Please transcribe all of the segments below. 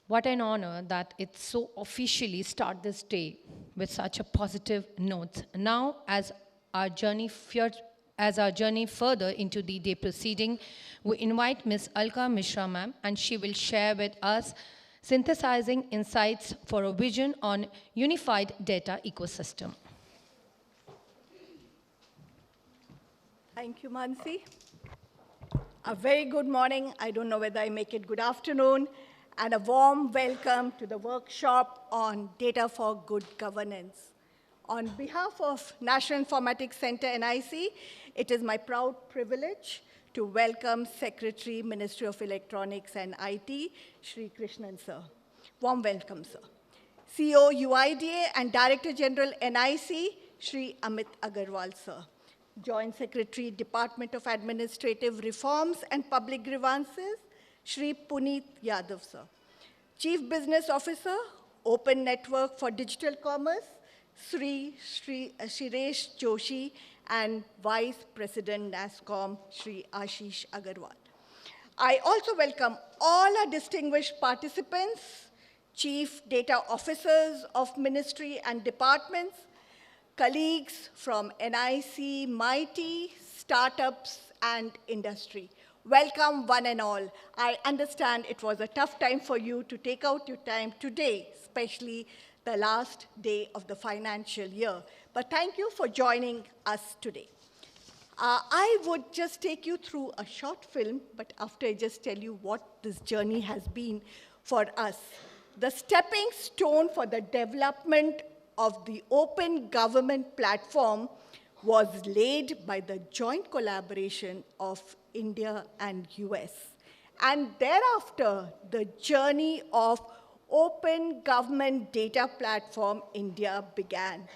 What an honor that it so officially start this day with such a positive note. Now, as our journey further into the day proceeding, we invite Ms. Alka Misra, ma'am, and she will share with us synthesizing insights for a vision on unified data ecosystem. Thank you, Mansi. A very good morning. I don't know whether I make it good afternoon. And a warm welcome to the workshop on Data for Good Governance. On behalf of National Informatics Center, NIC, it is my proud privilege to welcome Secretary, Ministry of Electronics and IT, Shri Krishnan, sir. Warm welcome, sir. CEO, UIDA, and Director General, NIC, Shri Amit Agarwal, sir. Joint Secretary, Department of Administrative Reforms and Public Grievances, Shri Puneet Yadav, sir. Chief Business Officer, Open Network for Digital Commerce, Shri Shiresh Joshi, and Vice President NASCOM, Shri Ashish Agarwal. I also welcome all our distinguished participants, Chief Data Officers of Ministry and Departments, colleagues from NIC, MeitY, startups, and industry. Welcome, one and all. I understand it was a tough time for you to take out your time today, especially the last day of the financial year. But thank you for joining us today. I would just take you through a short film, but after I just tell you what this journey has been for us. The stepping stone for the development of the open government platform was laid by the joint collaboration of India and US. And thereafter, the journey of Open Government Data Platform India began.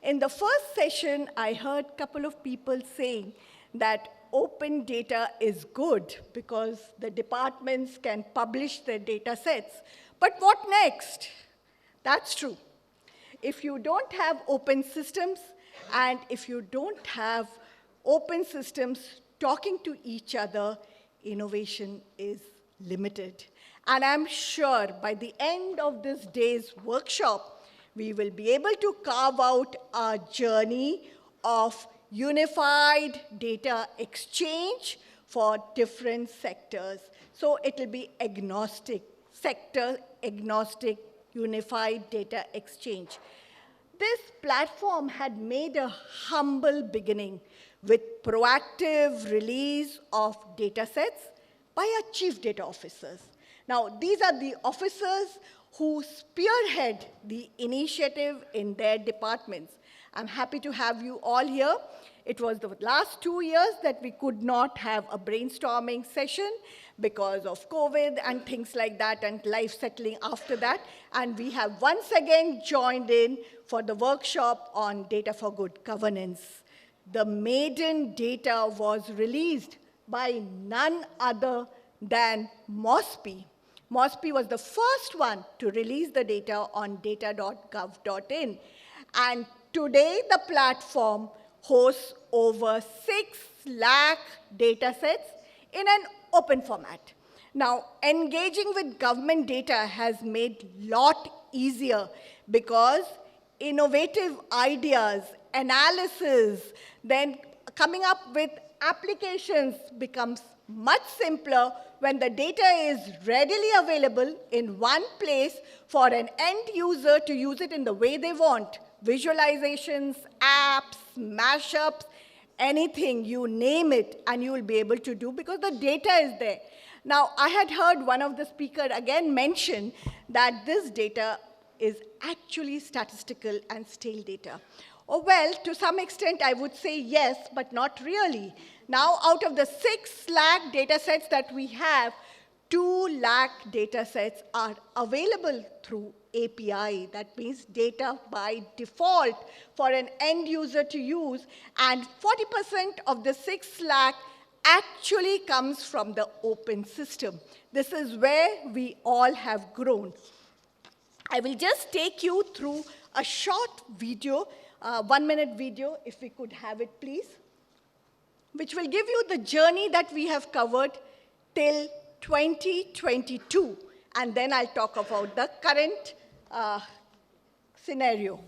In the first session, I heard a couple of people saying that open data is good because the departments can publish their data sets. But what next? That's true. If you don't have open systems, and if you don't have open systems talking to each other, innovation is limited. And I'm sure by the end of this day's workshop, we will be able to carve out a journey of unified data exchange for different sectors. So it will be agnostic, sector agnostic, unified data exchange. This platform had made a humble beginning with proactive release of data sets by our chief data officers. Now, these are the officers who spearhead the initiative in their departments. I'm happy to have you all here. It was the last 2 years that we could not have a brainstorming session because of COVID and things like that and life settling after that. And we have once again joined in for the workshop on Data for Good Governance. The maiden data was released by none other than MoSPI. MoSPI was the first one to release the data on data.gov.in. And today the platform hosts over 6 lakh data sets in an open format. Now, engaging with government data has made a lot easier because innovative ideas, analysis, then coming up with applications becomes much simpler when the data is readily available in one place for an end user to use it in the way they want. Visualizations, apps, mashups, anything, you name it, and you will be able to do because the data is there. Now, I had heard one of the speakers again mention that this data is actually statistical and stale data. Oh, well, to some extent, I would say yes, but not really. Now, out of the 6 lakh data sets that we have, 2 lakh data sets are available through API. That means data by default for an end user to use. And 40% of the 6 lakh actually comes from the open system. This is where we all have grown. I will just take you through a short video, 1-minute video, if we could have it, please, which will give you the journey that we have covered till 2022 and then I'll talk about the current scenario.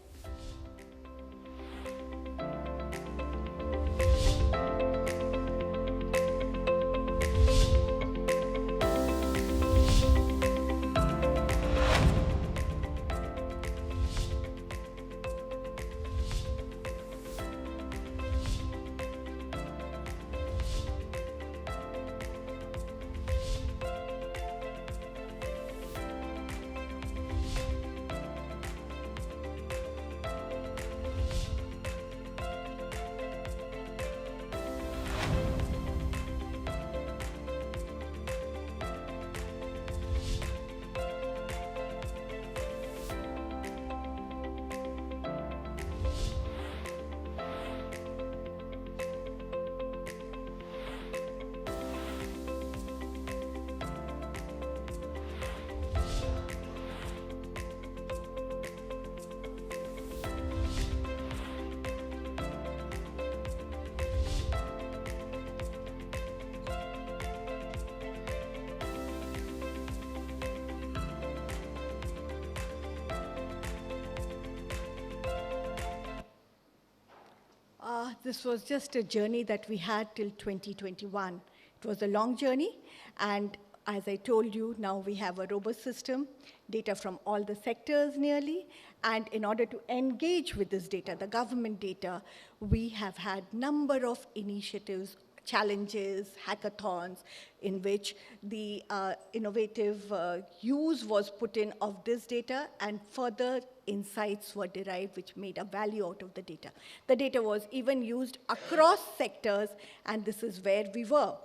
This was just a journey that we had till 2021. It was a long journey, and as I told you, now we have a robust system, data from all the sectors nearly, and in order to engage with this data, the government data, we have had number of initiatives, challenges, hackathons, in which the innovative use was put in of this data, and further insights were derived which made a value out of the data. The data was even used across sectors, and this is where we were.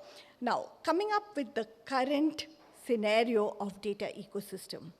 Now, coming up with the current scenario of data ecosystem.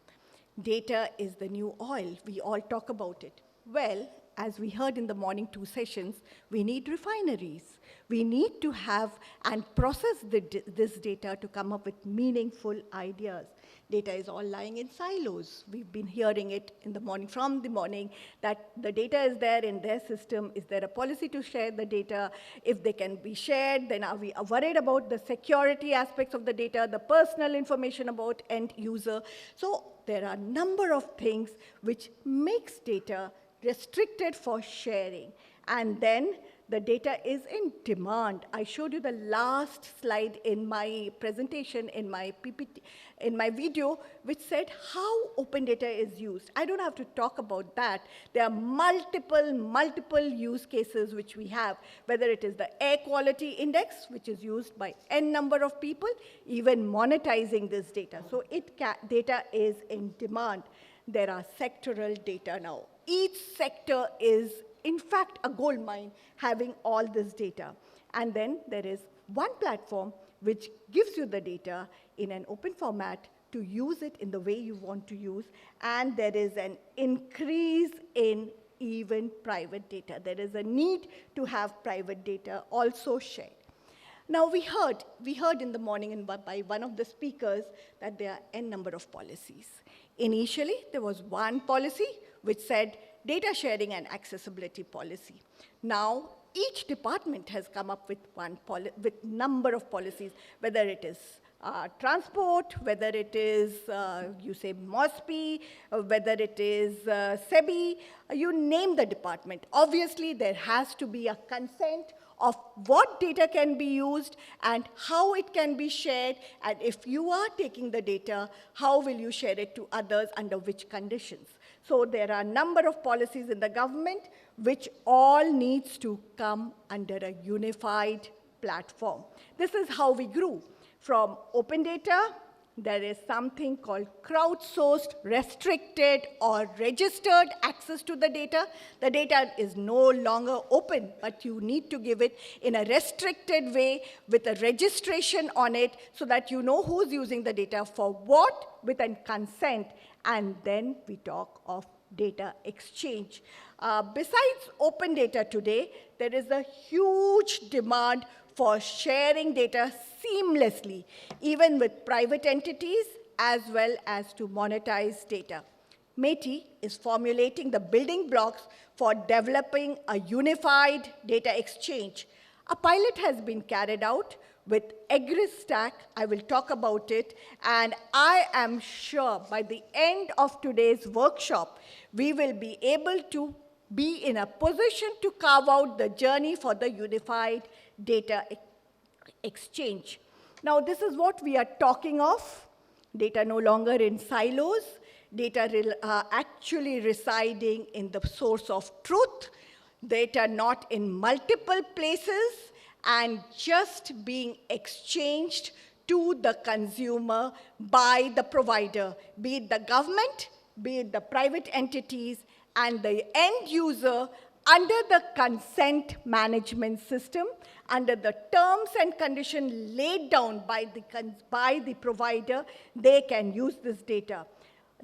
Data is the new oil. We all talk about it. Well, as we heard in the morning 2 sessions, we need refineries. We need to have and process this data to come up with meaningful ideas. Data is all lying in silos. We've been hearing it in the morning, from the morning, that the data is there in their system. Is there a policy to share the data? If they can be shared, then are we worried about the security aspects of the data, the personal information about end user? So there are a number of things which makes data restricted for sharing. And then the data is in demand. I showed you the last slide in my presentation, in my PPT, in my video, which said how open data is used. I don't have to talk about that. There are multiple use cases which we have, whether it is the air quality index, which is used by n number of people, even monetizing this data. So data is in demand. There are sectoral data now. Each sector is, in fact, a gold mine having all this data. And then there is one platform which gives you the data in an open format to use it in the way you want to use. And there is an increase in even private data. There is a need to have private data also shared. Now, we heard in the morning by one of the speakers that there are n number of policies. Initially, there was one policy which said data sharing and accessibility policy. Now, each department has come up with number of policies, whether it is transport, whether it is, you say, MOSPI, whether it is SEBI, you name the department. Obviously, there has to be a consent of what data can be used and how it can be shared, and if you are taking the data, how will you share it to others, under which conditions. So there are a number of policies in the government which all needs to come under a unified platform. This is how we grew. From open data, there is something called crowdsourced, restricted, or registered access to the data. The data is no longer open, but you need to give it in a restricted way with a registration on it so that you know who's using the data for what, with a consent. And then we talk of data exchange. Besides open data today, there is a huge demand for sharing data seamlessly, even with private entities, as well as to monetize data. MeitY is formulating the building blocks for developing a unified data exchange. A pilot has been carried out with EgriStack. I will talk about it, and I am sure by the end of today's workshop, we will be able to be in a position to carve out the journey for the unified data exchange. Now, this is what we are talking of. Data no longer in silos, data actually residing in the source of truth, data not in multiple places, and just being exchanged to the consumer by the provider, be it the government, be it the private entities, and the end user under the consent management system, under the terms and conditions laid down by the provider, they can use this data.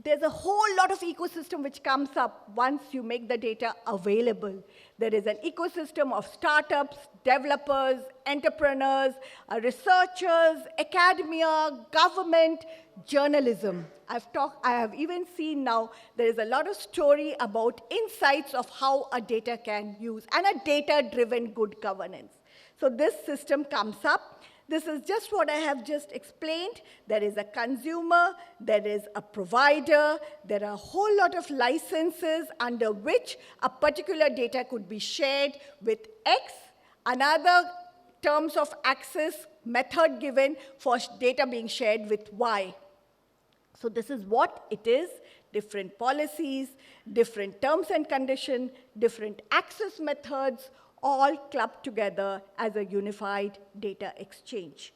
There's a whole lot of ecosystem which comes up once you make the data available. There is an ecosystem of startups, developers, entrepreneurs, researchers, academia, government, journalism. I have even seen now there is a lot of story about insights of how a data can use and a data-driven good governance. So this system comes up. This is just what I have just explained. There is a consumer, there is a provider, there are a whole lot of licenses under which a particular data could be shared with X, another terms of access method given for data being shared with Y. So this is what it is, different policies, different terms and conditions, different access methods, all clubbed together as a unified data exchange.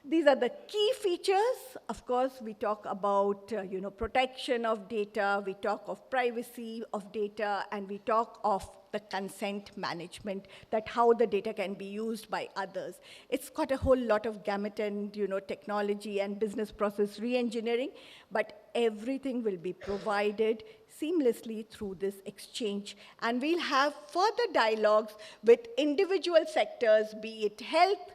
These are the key features. Of course, we talk about protection of data, we talk of privacy of data, and we talk of the consent management, that how the data can be used by others. It's got a whole lot of gamut and technology and business process re-engineering, but everything will be provided seamlessly through this exchange. And we'll have further dialogues with individual sectors, be it health,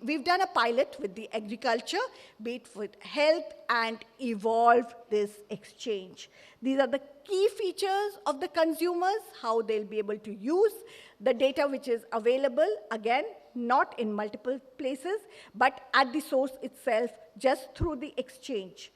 we've done a pilot with the agriculture, be it with health, and evolve this exchange. These are the key features of the consumers, how they'll be able to use the data which is available, again, not in multiple places, but at the source itself, just through the exchange.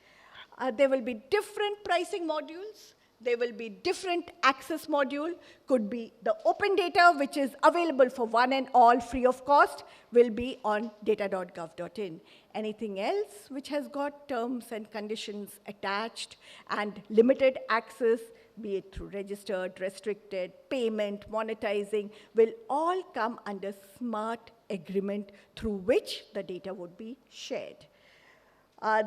There will be different pricing modules. There will be different access module, could be the open data, which is available for one and all free of cost, will be on data.gov.in. Anything else which has got terms and conditions attached and limited access, be it through registered, restricted, payment, monetizing, will all come under smart agreement through which the data would be shared.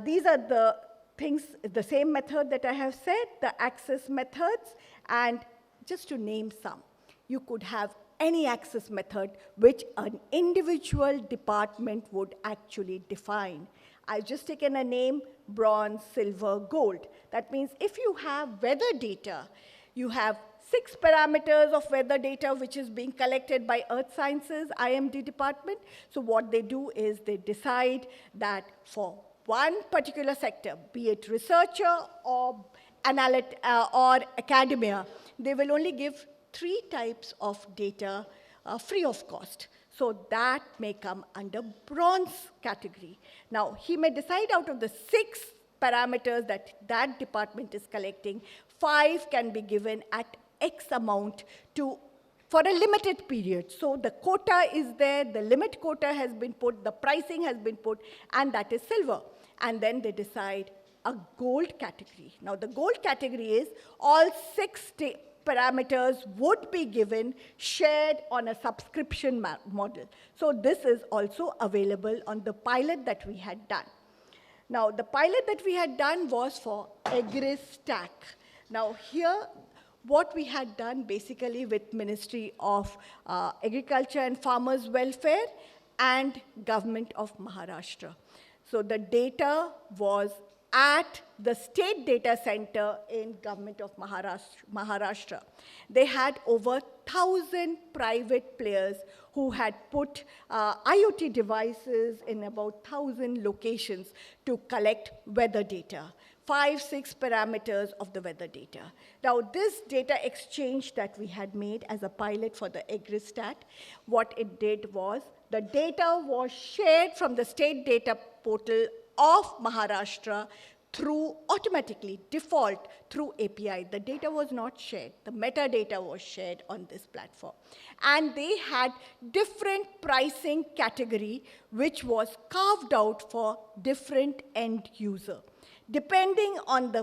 These are the things, the same method that I have said, the access methods, and just to name some, you could have any access method which an individual department would actually define. I've just taken a name, bronze, silver, gold. That means if you have weather data, you have 6 parameters of weather data which is being collected by Earth Sciences, IMD department. So what they do is they decide that for one particular sector, be it researcher or academia, they will only give 3 types of data free of cost. So that may come under bronze category. Now, he may decide out of the 6 parameters that department is collecting, 5 can be given at X amount for a limited period. So the quota is there, the limit quota has been put, the pricing has been put, and that is silver. And then they decide a gold category. Now, the gold category is all 6 parameters would be given, shared on a subscription model. So this is also available on the pilot that we had done. Now, the pilot that we had done was for EgriStack. Now, here, what we had done basically with Ministry of Agriculture and Farmers Welfare and Government of Maharashtra. So the data was at the state data center in Government of Maharashtra. They had over 1,000 private players who had put IoT devices in about 1,000 locations to collect weather data. 5, 6 parameters of the weather data. Now, this data exchange that we had made as a pilot for the EgriStack, what it did was the data was shared from the state data portal of Maharashtra through automatically, default, through API. The data was not shared. The metadata was shared on this platform. And they had different pricing category, which was carved out for different end user. Depending on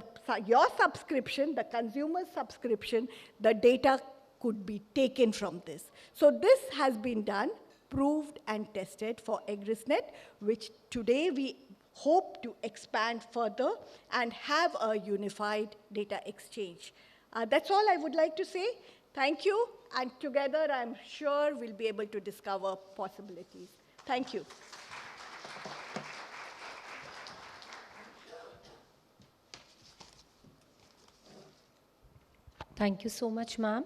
your subscription, the consumer subscription, the data could be taken from this. So this has been done, proved and tested for EgrisNet, which today we hope to expand further and have a unified data exchange. That's all I would like to say. Thank you, and together I'm sure we'll be able to discover possibilities. Thank you. Thank you so much, ma'am.